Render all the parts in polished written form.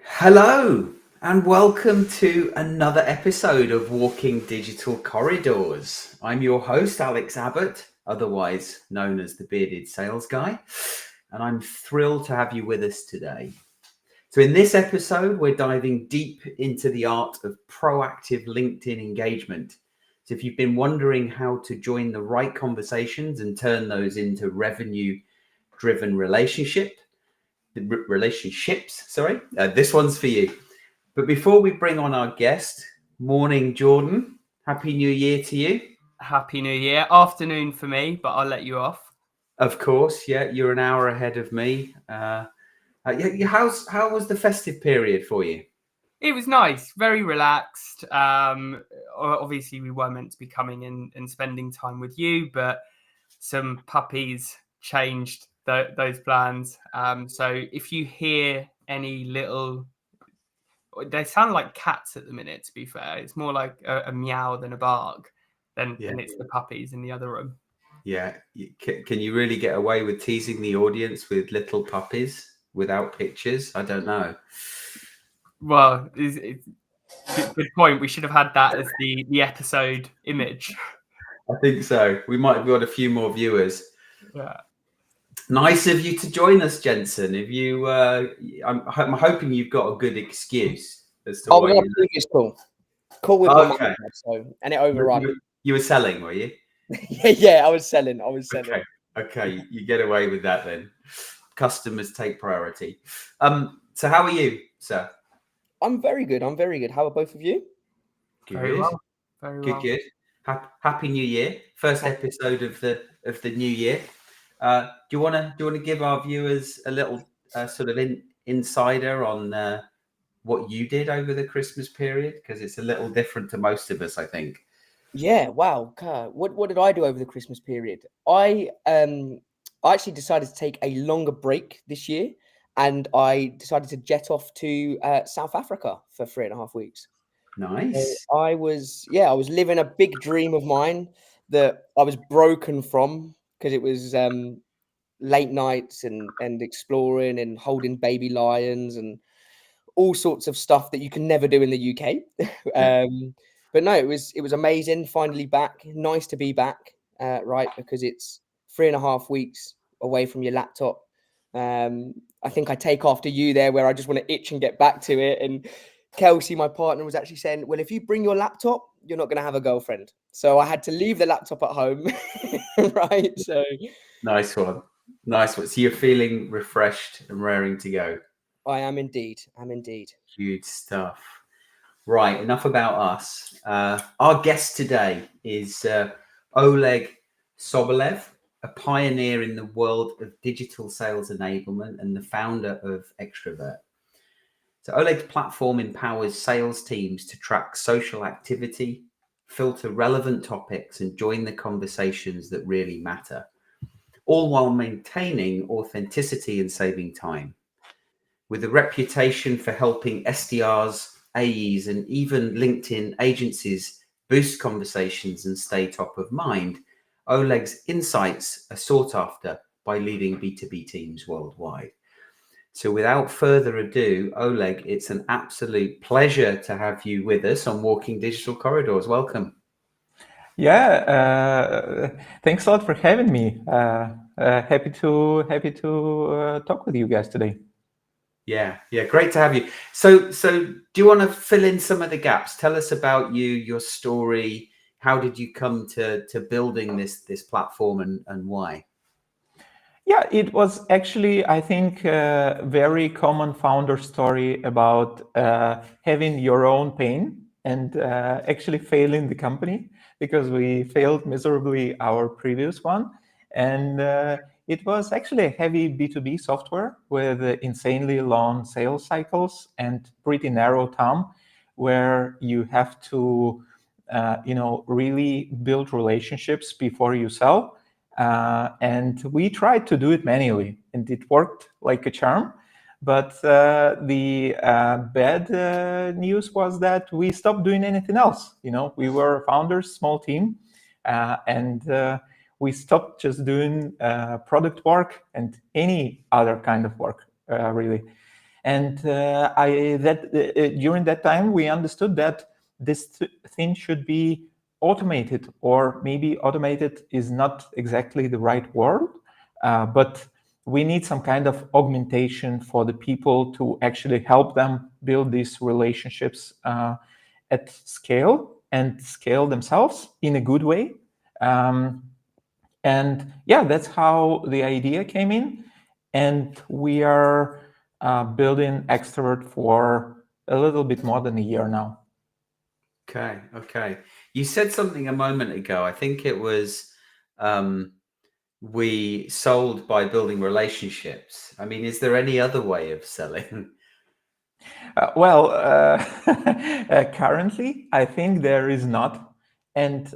Hello, and welcome to another episode of Walking Digital Corridors. I'm your host, Alex Abbott, otherwise known as the Bearded Sales Guy, and I'm thrilled to have you with us today. So, in this episode, we're diving deep into the art of proactive LinkedIn engagement. So, if you've been wondering how to join the right conversations and turn those into revenue-driven relationships, this one's for you. But before we bring on our guest, morning, Jordan. Happy New Year to you. Happy New Year. Afternoon for me, but I'll let you off. Of course, yeah, you're an hour ahead of me. How was the festive period for you? It was nice, very relaxed. Obviously, we were meant to be coming in and spending time with you, but some puppies changed those plans. So if you hear any little, they sound like cats at the minute. To be fair, it's more like a meow than a bark. Then it's the puppies in the other room. Yeah, can you really get away with teasing the audience with little puppies without pictures? I don't know. Well, it's good point. We should have had that as the episode image. I think so. We might have got a few more viewers. Yeah. Nice of you to join us, Jensen. If you, I'm hoping you've got a good excuse as to why. We got a previous call with my mum, and it overrun. You were selling, were you? yeah, I was selling. Okay, you get away with that then. Customers take priority. So how are you, sir? I'm very good. How are both of you? Good. Very well. Very well. Good. Happy New Year! First episode of the new year. Do you want to give our viewers a little sort of insider on what you did over the Christmas period? Because it's a little different to most of us, I think. Yeah. Wow. What did I do over the Christmas period? I actually decided to take a longer break this year, and I decided to jet off to South Africa for 3.5 weeks. Nice. So I was living a big dream of mine that I was broken from because it was late nights and exploring and holding baby lions and all sorts of stuff that you can never do in the UK. But no, it was amazing. Finally back. Nice to be back, right? Because it's 3.5 weeks away from your laptop. I think I take after you there, where I just want to itch and get back to it. And Kelsey, my partner, was actually saying, well, if you bring your laptop, you're not going to have a girlfriend. So I had to leave the laptop at home, right? So nice one. So you're feeling refreshed and raring to go. I am indeed. Huge stuff. Right, enough about us. Our guest today is Oleg Sobolev, a pioneer in the world of digital sales enablement and the founder of Extrovert. So Oleg's platform empowers sales teams to track social activity, filter relevant topics, and join the conversations that really matter, all while maintaining authenticity and saving time. With a reputation for helping SDRs, AEs, and even LinkedIn agencies boost conversations and stay top of mind, Oleg's insights are sought after by leading B2B teams worldwide. So without further ado, Oleg, it's an absolute pleasure to have you with us on Walking Digital Corridors. Welcome. Yeah, thanks a lot for having me. Happy to talk with you guys today. Yeah, great to have you. So do you want to fill in some of the gaps? Tell us about you, your story. How did you come to building this platform and why? Yeah, it was actually, I think, a very common founder story about having your own pain and actually failing the company, because we failed miserably our previous one. And it was actually a heavy B2B software with insanely long sales cycles and pretty narrow TAM, where you have to, really build relationships before you sell. And we tried to do it manually, and it worked like a charm. But the bad news was that we stopped doing anything else. We were founders, small team, and we stopped just doing product work and any other kind of work, really. And during that time, we understood that this thing should be automated, or maybe automated is not exactly the right word, but we need some kind of augmentation for the people to actually help them build these relationships at scale and scale themselves in a good way. And yeah, that's how the idea came in. And we are building Extrovert for a little bit more than a year now. Okay. You said something a moment ago. I think it was we sold by building relationships. I mean, is there any other way of selling? Currently, I think there is not. And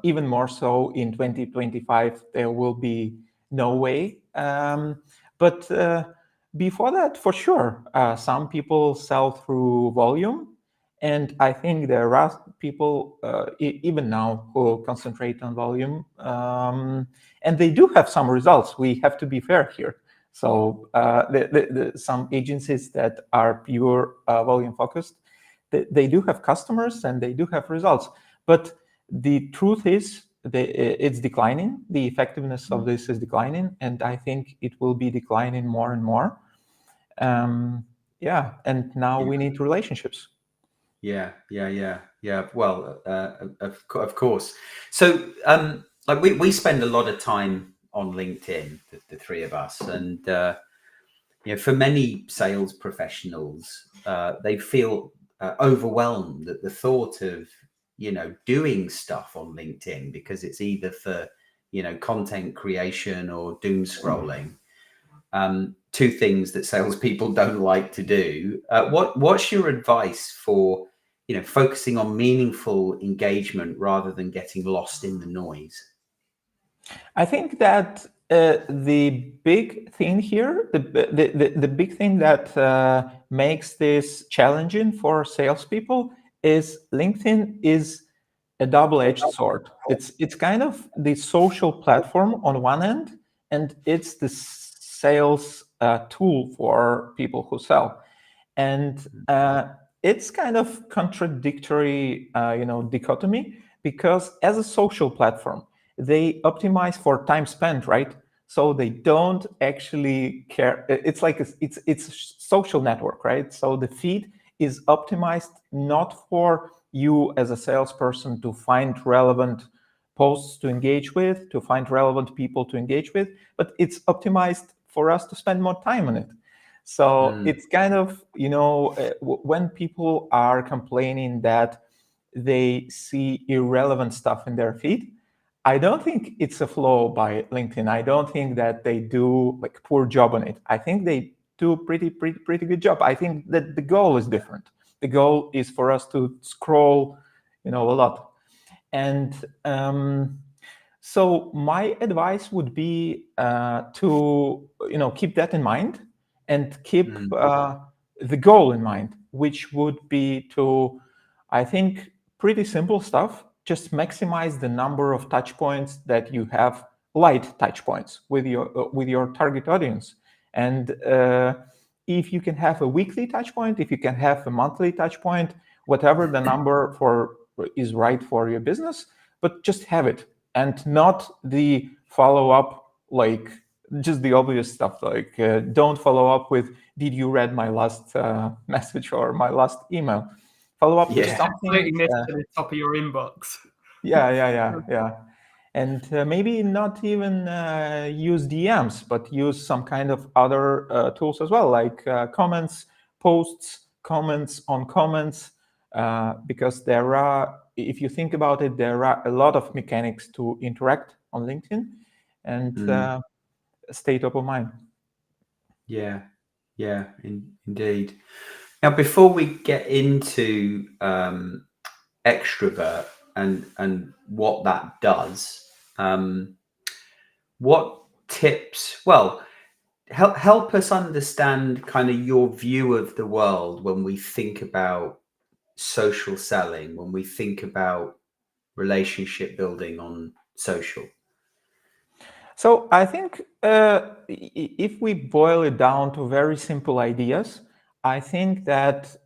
even more so in 2025, there will be no way. But before that, for sure, some people sell through volume. And I think there are people even now who concentrate on volume. And they do have some results. We have to be fair here. So some agencies that are pure volume focused, they do have customers and they do have results. But the truth is, it's declining. The effectiveness of this is declining, and I think it will be declining more and more. Yeah, and now we need relationships. Yeah. Well, of course. So, like we spend a lot of time on LinkedIn, the three of us, and for many sales professionals, they feel overwhelmed at the thought of doing stuff on LinkedIn, because it's either for content creation or doom scrolling. Two things that salespeople don't like to do. What's your advice for focusing on meaningful engagement rather than getting lost in the noise? I think that the big thing here, the big thing that makes this challenging for salespeople is LinkedIn is a double-edged sword. It's kind of the social platform on one end, and it's the sales tool for people who sell. And it's kind of contradictory, dichotomy, because as a social platform, they optimize for time spent, right? So they don't actually care. It's like it's a social network, right? So the feed is optimized not for you as a salesperson to find relevant posts to engage with, to find relevant people to engage with, but it's optimized for us to spend more time on it. So it's kind of, when people are complaining that they see irrelevant stuff in their feed, I don't think it's a flaw by LinkedIn. I don't think that they do like poor job on it. I think they do pretty good job. I think that the goal is different. The goal is for us to scroll, a lot. And so my advice would be to keep that in mind and keep the goal in mind, which would be to, I think, pretty simple stuff. Just maximize the number of touch points that you have, light touch points with your target audience. And if you can have a weekly touch point, if you can have a monthly touch point, whatever the number is right for your business, but just have it, and not the follow up, like just the obvious stuff, like don't follow up with, did you read my last message or my last email? Follow up with something Completely missed to the top of your inbox. Yeah. And maybe not even use DMs, but use some kind of other tools as well, like comments, posts, comments on comments, because there are, if you think about it, there are a lot of mechanics to interact on LinkedIn, and stay top of mind. Yeah, indeed. Now, before we get into Extrovert and what that does, what tips? Well, help us understand kind of your view of the world when we think about social selling, when we think about relationship building on social. So I think if we boil it down to very simple ideas, I think that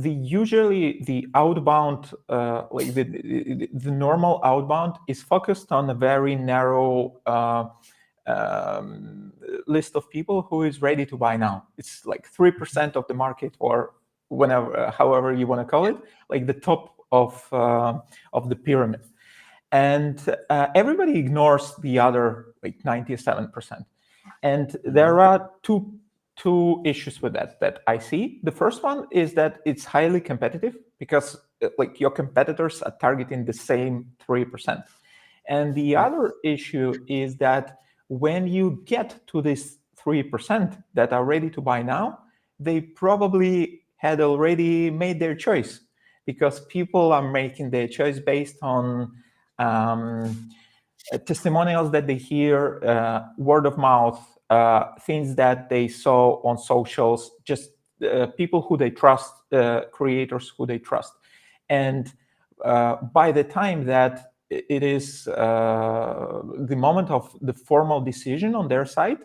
usually the outbound, like the normal outbound, is focused on a very narrow list of people who is ready to buy now. It's like 3% of the market, or whenever, however you want to call it, like the top of the pyramid. And everybody ignores the other like 97%. And there are two issues with that I see. The first one is that it's highly competitive because like your competitors are targeting the same 3%. And the other issue is that when you get to this 3% that are ready to buy now, they probably had already made their choice, because people are making their choice based on testimonials that they hear, word of mouth, things that they saw on socials, just people who they trust, creators who they trust. And by the time that it is the moment of the formal decision on their side,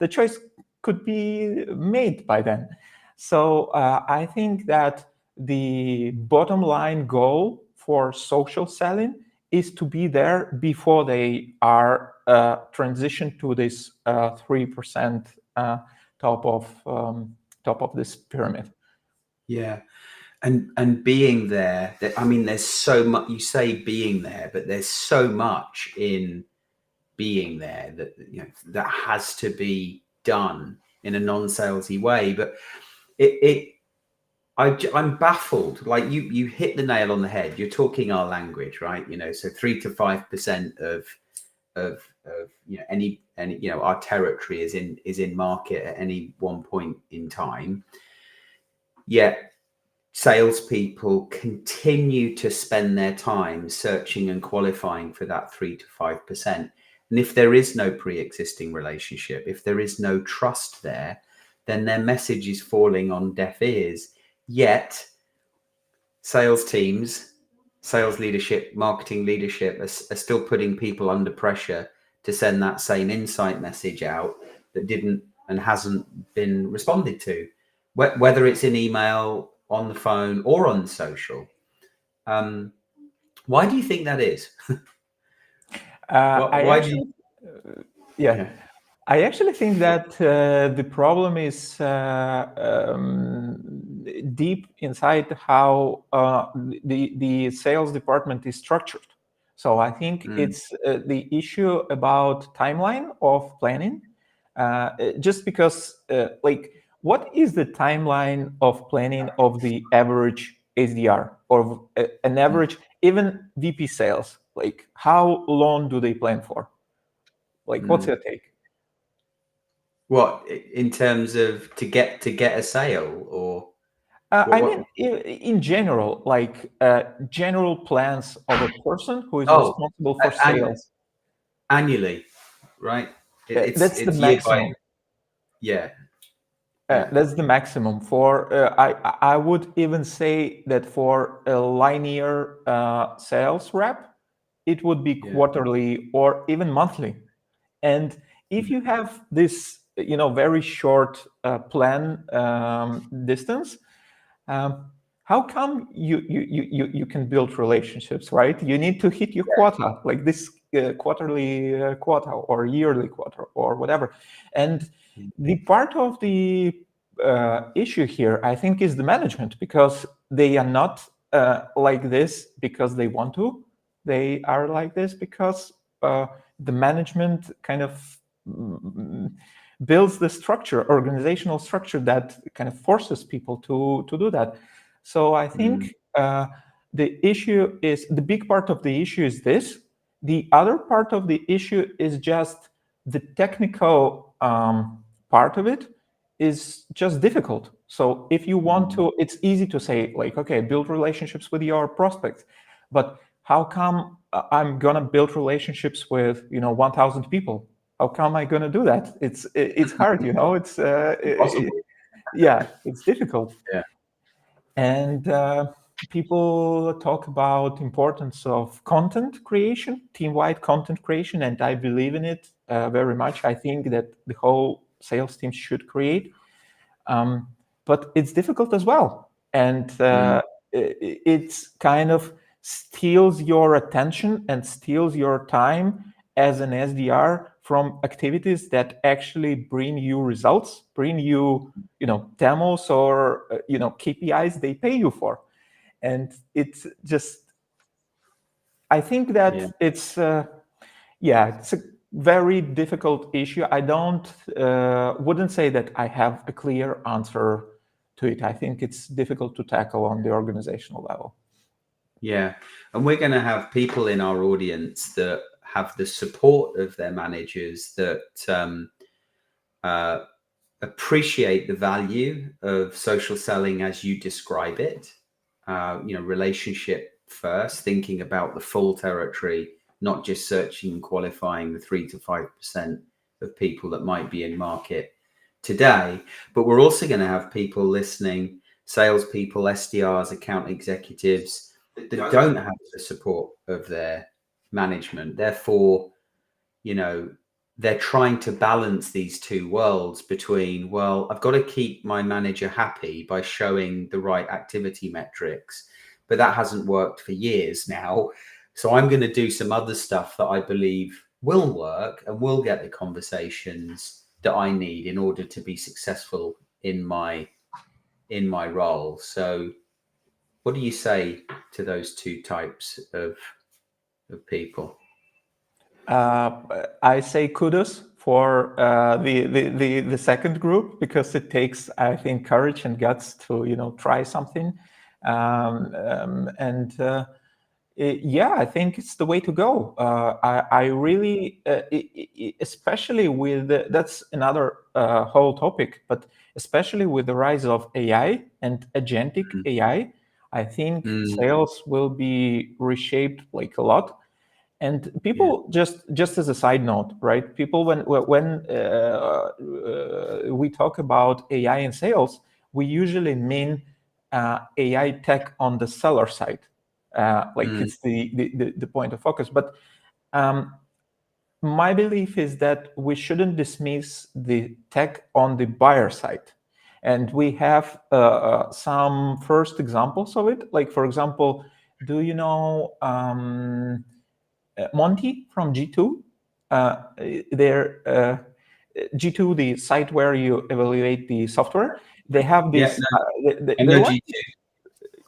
the choice could be made by then. So I think that the bottom line goal for social selling is to be there before they are transitioned to this 3% top of this pyramid. Yeah. And being there, I mean, there's so much. You say being there, but there's so much in being there that, you know, that has to be done in a non-salesy way. But I'm baffled. Like you hit the nail on the head. You're talking our language, right? You know, so 3 to 5% of you know any you know, our territory is in market at any one point in time. Yet salespeople continue to spend their time searching and qualifying for that 3 to 5%. And if there is no pre-existing relationship, if there is no trust there, then their message is falling on deaf ears. Yet sales teams, sales leadership, marketing leadership are still putting people under pressure to send that same insight message out that didn't and hasn't been responded to, whether it's in email, on the phone, or on social. Why do you think that is? Why do you? Yeah. I actually think that the problem is deep inside how the sales department is structured. So I think it's the issue about timeline of planning. Just because, like, what is the timeline of planning of the average SDR or an average, even VP sales? Like, how long do they plan for? Like, what's your take? What, in terms of to get a sale, or? I mean, in general, like general plans of a person who is responsible for sales. Annually, right? That's the maximum. Yeah. That's the maximum. For I would even say that for a linear sales rep, it would be quarterly or even monthly. And if you have this, you know, very short plan distance, how come you can build relationships, right? You need to hit your quota, like this quarterly quota or yearly quota or whatever. And the part of the issue here, I think, is the management, because they are not like this because they want to. They are like this because the management kind of builds the structure, organizational structure, that kind of forces people to do that. So I think the issue is, the big part of the issue is this. The other part of the issue is just the technical part of it is just difficult. So if you want to, it's easy to say, like, okay, build relationships with your prospects, but how come I'm gonna build relationships with 1,000 people? How come I gonna do that? It's hard, it's possible. yeah, it's difficult. Yeah. And people talk about importance of content creation, team-wide content creation, and I believe in it very much. I think that the whole sales team should create, but it's difficult as well, and it's kind of steals your attention and steals your time as an SDR from activities that actually bring you results, bring you, demos or KPIs they pay you for. And it's just, I think that it's a very difficult issue. I wouldn't say that I have a clear answer to it. I think it's difficult to tackle on the organizational level. Yeah, and we're going to have people in our audience that have the support of their managers, that appreciate the value of social selling as you describe it. Relationship first, thinking about the full territory, not just searching and qualifying the 3 to 5% of people that might be in market today. But we're also going to have people listening, salespeople, SDRs, account executives that don't have the support of their management. Therefore, they're trying to balance these two worlds between, well, I've got to keep my manager happy by showing the right activity metrics, but that hasn't worked for years now. So I'm going to do some other stuff that I believe will work and will get the conversations that I need in order to be successful in my role. So what do you say to those two types of people? I say kudos for the second group, because it takes, I think, courage and guts to try something, I think it's the way to go. I really, especially with that's another whole topic, but especially with the rise of AI and agentic AI, I think sales will be reshaped like a lot. And people, just as a side note, right? People, when we talk about AI in sales, we usually mean AI tech on the seller side, it's the point of focus. But my belief is that we shouldn't dismiss the tech on the buyer side. And we have some first examples of it. Like, for example, do you know Monty from G2? Their G2, the site where you evaluate the software, they have this.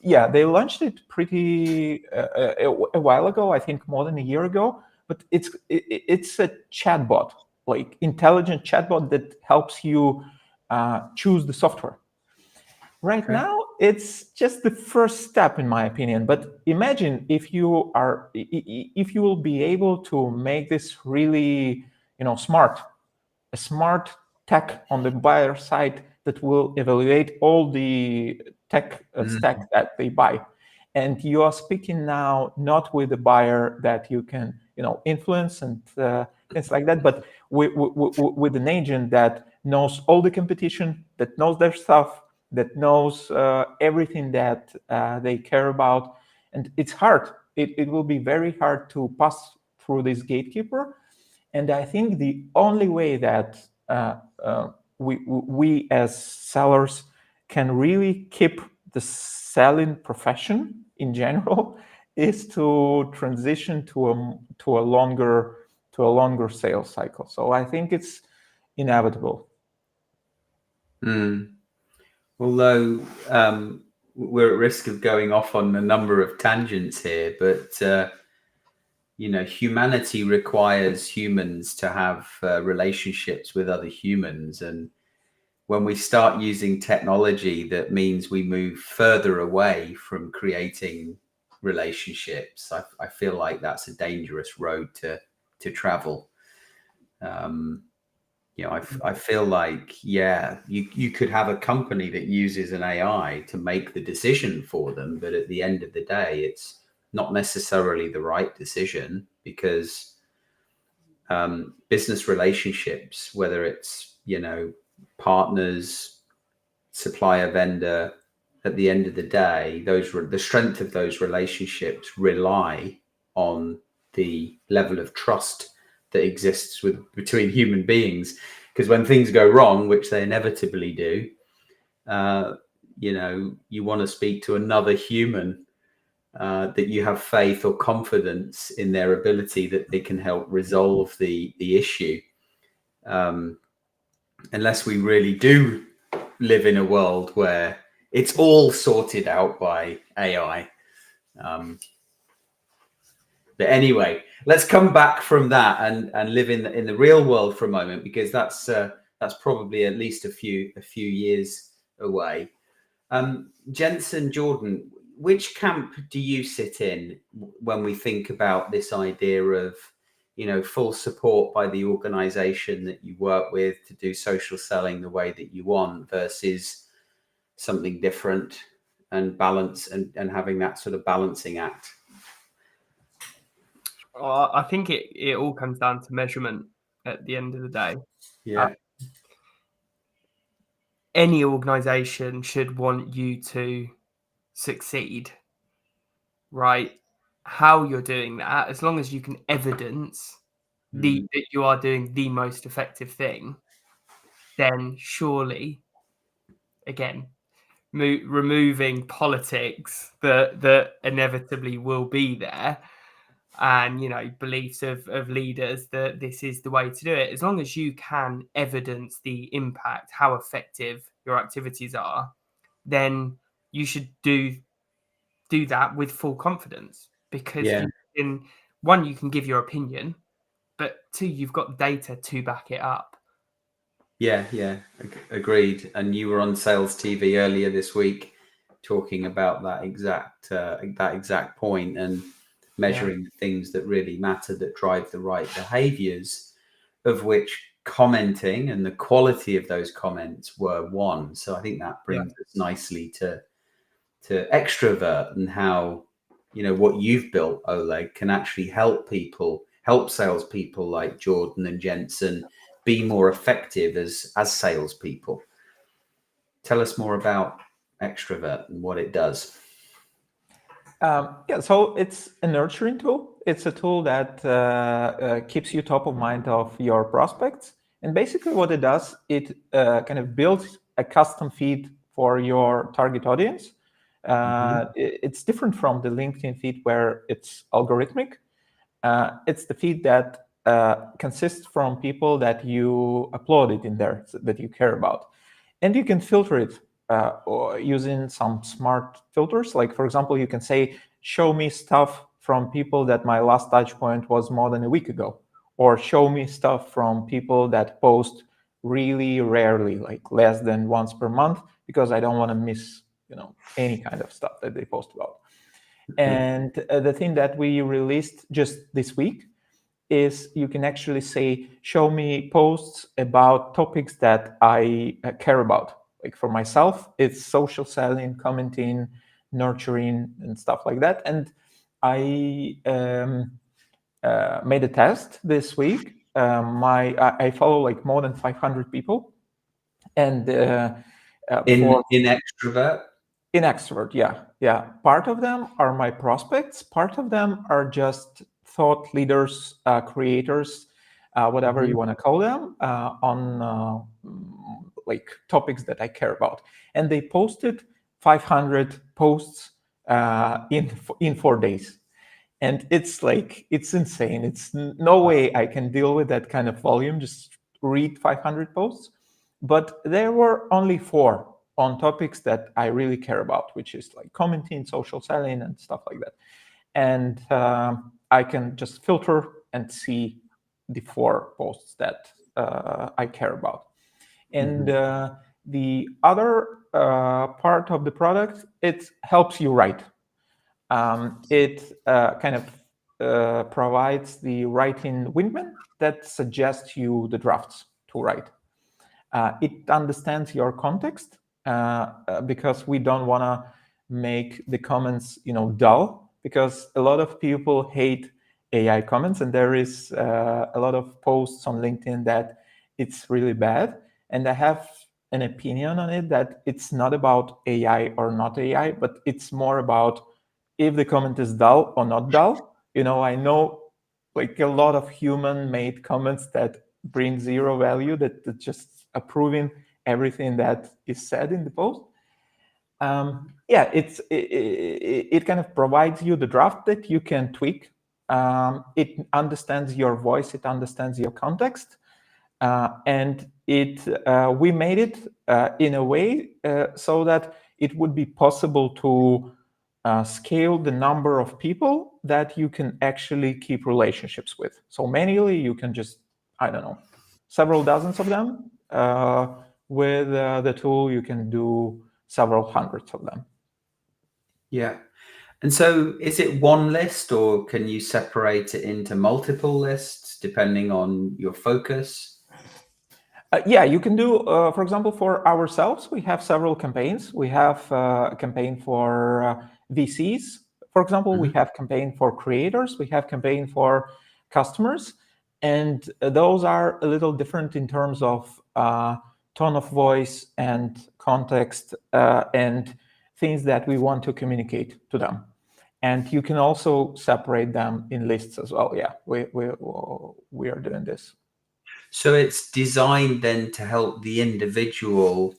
They launched it pretty a while ago, I think more than a year ago. But it's a chatbot, like intelligent chatbot that helps you choose the software. Right now, it's just the first step, in my opinion. But imagine if you will be able to make this really, smart, a smart tech on the buyer side that will evaluate all the tech stack that they buy. And you are speaking now not with a buyer that you can, influence and things like that, but with an agent that knows all the competition, that knows their stuff, that knows everything that they care about. And it's hard. It will be very hard to pass through this gatekeeper. And I think the only way that we as sellers can really keep the selling profession in general is to transition to a longer sales cycle. So I think it's inevitable. Although we're at risk of going off on a number of tangents here, but humanity requires humans to have relationships with other humans. And when we start using technology that means we move further away from creating relationships, I feel like that's a dangerous road to travel. I feel like, you could have a company that uses an AI to make the decision for them, but at the end of the day, it's not necessarily the right decision, because business relationships, whether it's, partners, supplier, vendor, at the end of the day, the strength of those relationships rely on the level of trust that exists between human beings. Because when things go wrong, which they inevitably do, you want to speak to another human that you have faith or confidence in their ability that they can help resolve the issue. Unless we really do live in a world where it's all sorted out by AI. But anyway, let's come back from that and live in the real world for a moment, because that's probably at least a few years away. Jensen, Jordan, which camp do you sit in when we think about this idea of, full support by the organization that you work with to do social selling the way that you want versus something different and balance and having that sort of balancing act? I think it all comes down to measurement at the end of the day. Yeah. Any organization should want you to succeed, right? How you're doing that, as long as you can evidence that you are doing the most effective thing, then surely, again, removing politics that inevitably will be there, and beliefs of leaders that this is the way to do it, as long as you can evidence the impact, how effective your activities are, then you should do that with full confidence, because you can give your opinion, but two, you've got data to back it up. Yeah, agreed. And you were on Sales TV earlier this week talking about that exact point and measuring the things that really matter, that drive the right behaviors, of which commenting and the quality of those comments were one. So I think that brings us nicely to extrovert, and how, what you've built, Oleg, can actually help salespeople like Jordan and Jensen be more effective as salespeople. Tell us more about extrovert and what it does. So it's a nurturing tool. It's a tool that keeps you top of mind of your prospects. And basically what it does, it kind of builds a custom feed for your target audience. It's different from the LinkedIn feed where it's algorithmic. It's the feed that consists from people that you uploaded in there, that you care about. And you can filter it or using some smart filters. Like, for example, you can say, show me stuff from people that my last touch point was more than a week ago, or show me stuff from people that post really rarely, like less than once per month, because I don't want to miss, any kind of stuff that they post about. And the thing that we released just this week is you can actually say, show me posts about topics that I care about. Like for myself, it's social selling, commenting, nurturing, and stuff like that. And I made a test this week. I follow like more than 500 people. And in extrovert? In extrovert, yeah. Part of them are my prospects. Part of them are just thought leaders, creators, whatever you want to call them, on like topics that I care about. And they posted 500 posts in 4 days. And it's insane. It's no way I can deal with that kind of volume, just read 500 posts. But there were only 4 on topics that I really care about, which is like commenting, social selling, and stuff like that. And I can just filter and see the 4 posts that I care about. And the other part of the product, it helps you write. It kind of provides the writing wingman that suggests you the drafts to write. It understands your context because we don't want to make the comments, dull, because a lot of people hate AI comments, and there is a lot of posts on LinkedIn that it's really bad. And I have an opinion on it, that it's not about AI or not AI, but it's more about if the comment is dull or not dull. I know like a lot of human-made comments that bring zero value, that just approving everything that is said in the post. It kind of provides you the draft that you can tweak. It understands your voice, it understands your context, and we made it in a way so that it would be possible to scale the number of people that you can actually keep relationships with. So manually, you can just, I don't know, several dozens of them. With the tool, you can do several hundreds of them. Yeah. And so is it one list, or can you separate it into multiple lists depending on your focus? Yeah, you can do, for example, for ourselves, we have several campaigns. We have a campaign for VCs. For example, we have campaign for creators. We have campaign for customers. And those are a little different in terms of tone of voice and context and things that we want to communicate to them. And you can also separate them in lists as well. Yeah, we are doing this. So it's designed then to help the individual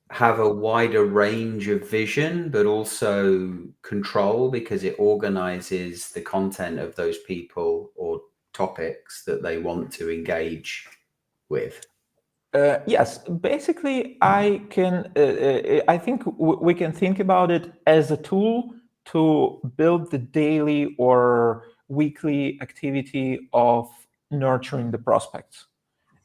have a wider range of vision, but also control, because it organizes the content of those people or topics that they want to engage with. Yes, basically, I think we can think about it as a tool to build the daily or weekly activity of nurturing the prospects.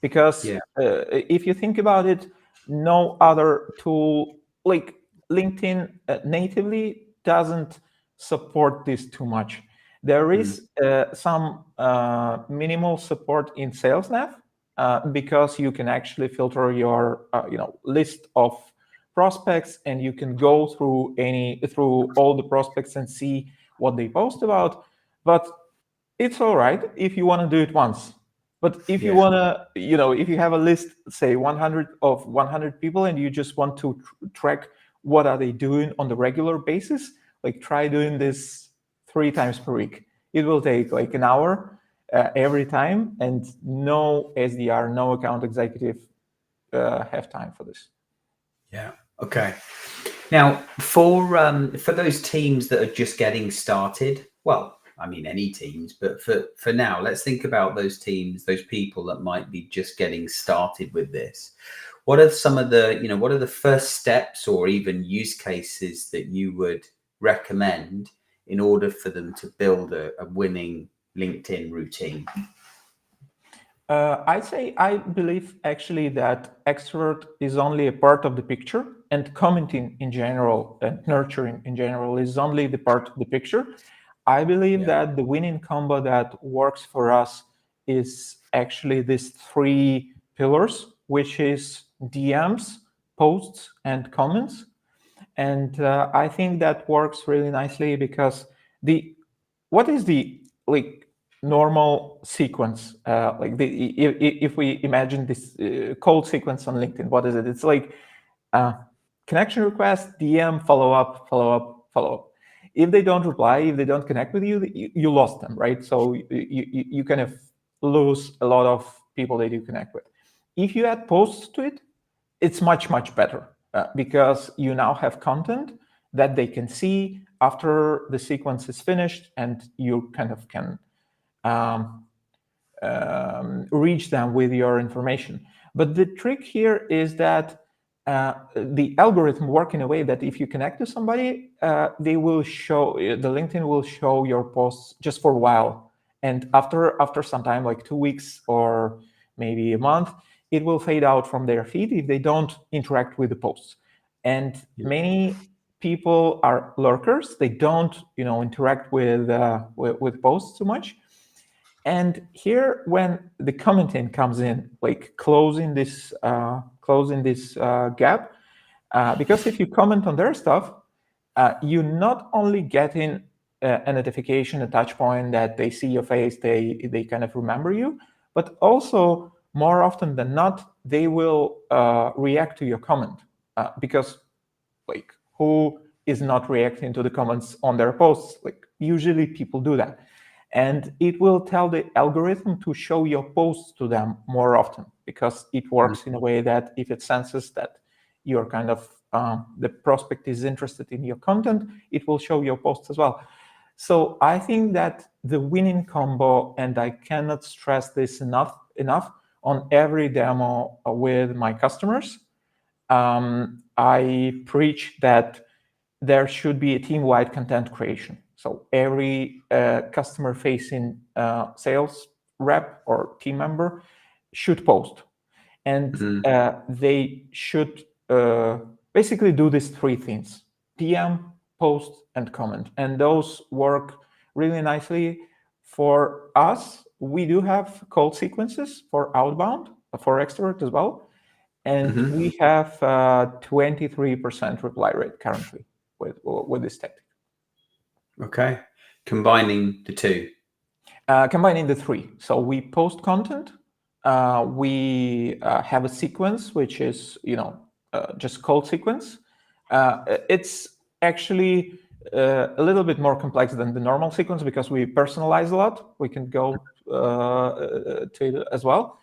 Because if you think about it, no other tool like LinkedIn natively doesn't support this too much. There is some minimal support in SalesNav because you can actually filter your list of prospects, and you can go through all the prospects and see what they post about. But it's all right if you want to do it once. But if you want to, if you have a list, say 100 people, and you just want to track what are they doing on the regular basis, like try doing this 3 times per week. It will take like an hour every time, and no SDR, no account executive have time for this. Yeah. Okay. Now, for those teams that are just getting started, well, I mean, any teams, but for now, let's think about those teams, those people that might be just getting started with this. What are some of the, what are the first steps or even use cases that you would recommend in order for them to build a winning LinkedIn routine? I believe actually that extrovert is only a part of the picture, and commenting in general and nurturing in general is only the part of the picture. I believe that the winning combo that works for us is actually these 3 pillars, which is DMs, posts, and comments. And I think that works really nicely because what is the normal sequence? If we imagine this cold sequence on LinkedIn, what is it? It's like connection request, DM, follow up, follow up, follow up. If they don't reply, if they don't connect with you, you lost them, right? So you kind of lose a lot of people that you connect with. If you add posts to it, it's much, much better because you now have content that they can see after the sequence is finished, and you kind of can reach them with your information. But the trick here is that the algorithm work in a way that if you connect to somebody, the LinkedIn will show your posts just for a while, and after some time, like 2 weeks or maybe a month, it will fade out from their feed if they don't interact with the posts. And many people are lurkers; they don't interact with posts too much. And here, when the commenting comes in, like closing this gap, because if you comment on their stuff, you not only get in a notification, a touch point that they see your face, they kind of remember you, but also more often than not, they will react to your comment because, like, who is not reacting to the comments on their posts? Like, usually people do that. And it will tell the algorithm to show your posts to them more often, because it works in a way that if it senses that you're kind of, the prospect is interested in your content, it will show your posts as well. So I think that the winning combo, and I cannot stress this enough on every demo with my customers, I preach that there should be a team-wide content creation. So every customer-facing sales rep or team member should post. And they should basically do these three things: DM, post, and comment. And those work really nicely. For us, we do have call sequences for outbound, for extrovert as well. And we have 23% reply rate currently with this tactic. Okay. Combining the two. Combining the three. So we post content. We have a sequence, which is, just call sequence. It's actually a little bit more complex than the normal sequence because we personalize a lot. We can go to it as well.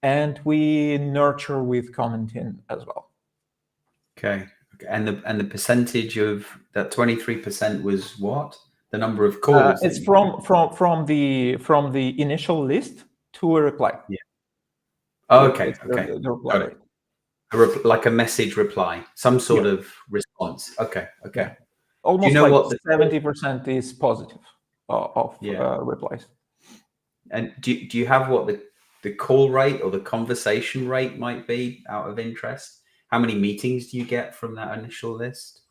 And we nurture with commenting as well. Okay. And the percentage of that 23% was what? The number of calls? It's from the initial list to a reply. Yeah. Oh, okay. The reply rate. Like a message reply, some sort of response. Okay. Yeah. Almost, you know, like 70% is positive of replies. And do you have what the call rate or the conversation rate might be, out of interest? How many meetings do you get from that initial list?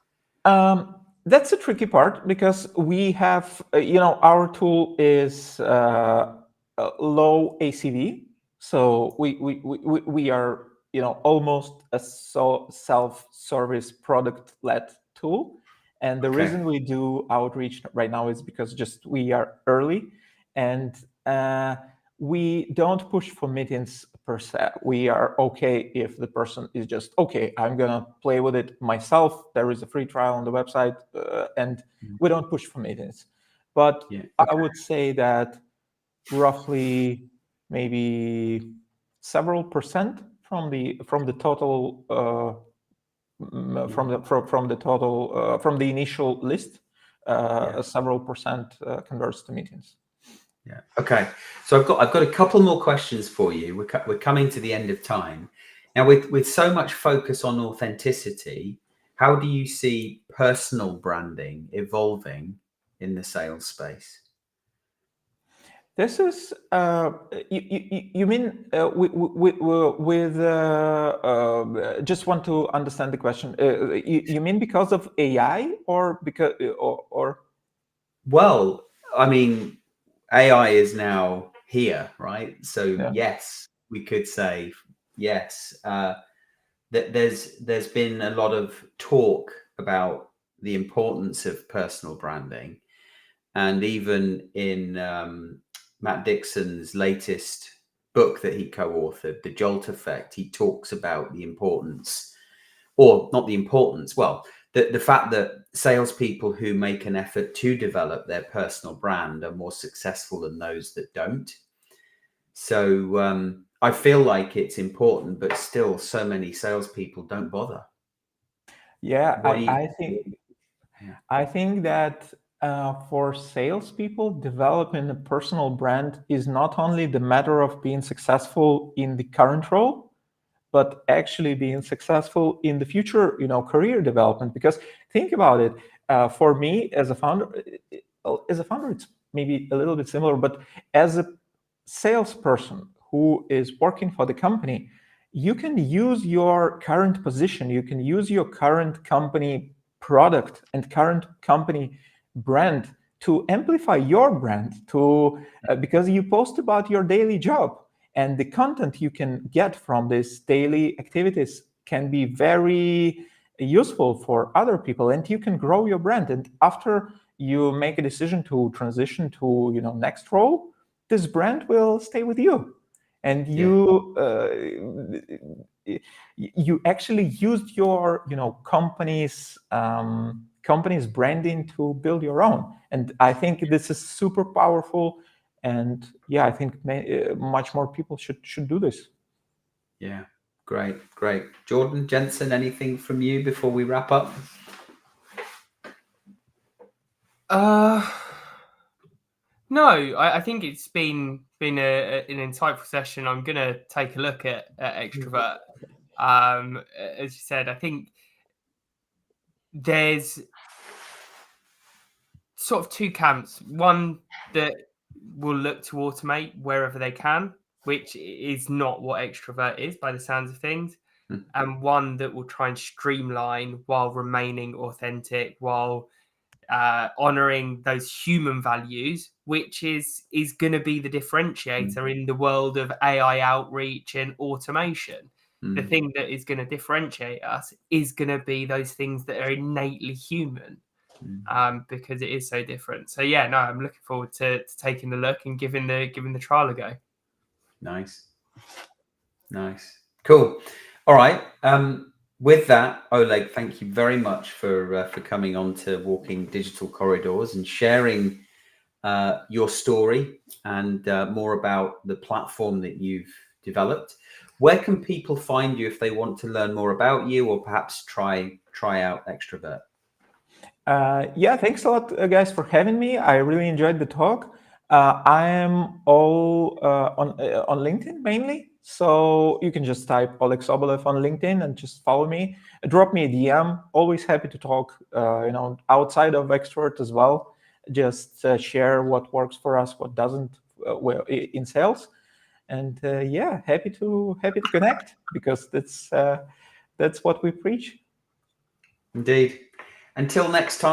That's a tricky part, because we have, our tool is low ACV. So we are, almost a self-service product-led tool. And the reason we do outreach right now is because just we are early, and we don't push for meetings per se. We are okay if the person is just, okay, I'm gonna play with it myself. There is a free trial on the website, and we don't push for meetings. But I would say that roughly maybe several percent from the total from the initial list, several percent converts to meetings. Yeah. Okay. So I've got a couple more questions for you. We're coming to the end of time now. With so much focus on authenticity, how do you see personal branding evolving in the sales space? This is you mean with just want to understand the question. You mean because of AI or because or? Well, I mean, AI is now here, right? So yes, we could say yes. That there's been a lot of talk about the importance of personal branding, and even in Matt Dixon's latest book that he co-authored, The Jolt Effect, he talks about the importance, or not the importance, well, the fact that salespeople who make an effort to develop their personal brand are more successful than those that don't. So I feel like it's important, but still so many salespeople don't bother. Yeah, I think that for salespeople, developing a personal brand is not only the matter of being successful in the current role, but actually being successful in the future, career development. Because think about it, for me as a founder, it's maybe a little bit similar, but as a salesperson who is working for the company, you can use your current position, you can use your current company product and current company brand to amplify your brand, because you post about your daily job, and the content you can get from these daily activities can be very useful for other people, and you can grow your brand. And after you make a decision to transition to next role, this brand will stay with you. and you actually used your company's branding to build your own. And I think this is super powerful. And yeah, I think much more people should do this. Yeah, great. Jordan, Jensen, anything from you before we wrap up? No, I think it's been an insightful session. I'm gonna take a look at Extrovert. As you said, I think there's sort of two camps. One that will look to automate wherever they can, which is not what Extrovert is by the sounds of things, and one that will try and streamline while remaining authentic, while honoring those human values, which is going to be the differentiator in the world of AI outreach and automation. The thing that is going to differentiate us is going to be those things that are innately human, because it is so different. So yeah, no, I'm looking forward to taking the look and giving the trial a go. Nice, cool. All right. With that, Oleg, thank you very much for coming on to Walking Digital Corridors and sharing your story and more about the platform that you've developed. Where can people find you if they want to learn more about you, or perhaps try out Extrovert? Yeah, thanks a lot, guys, for having me. I really enjoyed the talk. I am all on LinkedIn mainly, so you can just type Oleg Sobolev on LinkedIn and just follow me. Drop me a DM. Always happy to talk. Outside of Extrovert as well. Just share what works for us, what doesn't, in sales, and yeah, happy to connect, because that's what we preach. Indeed. Until next time.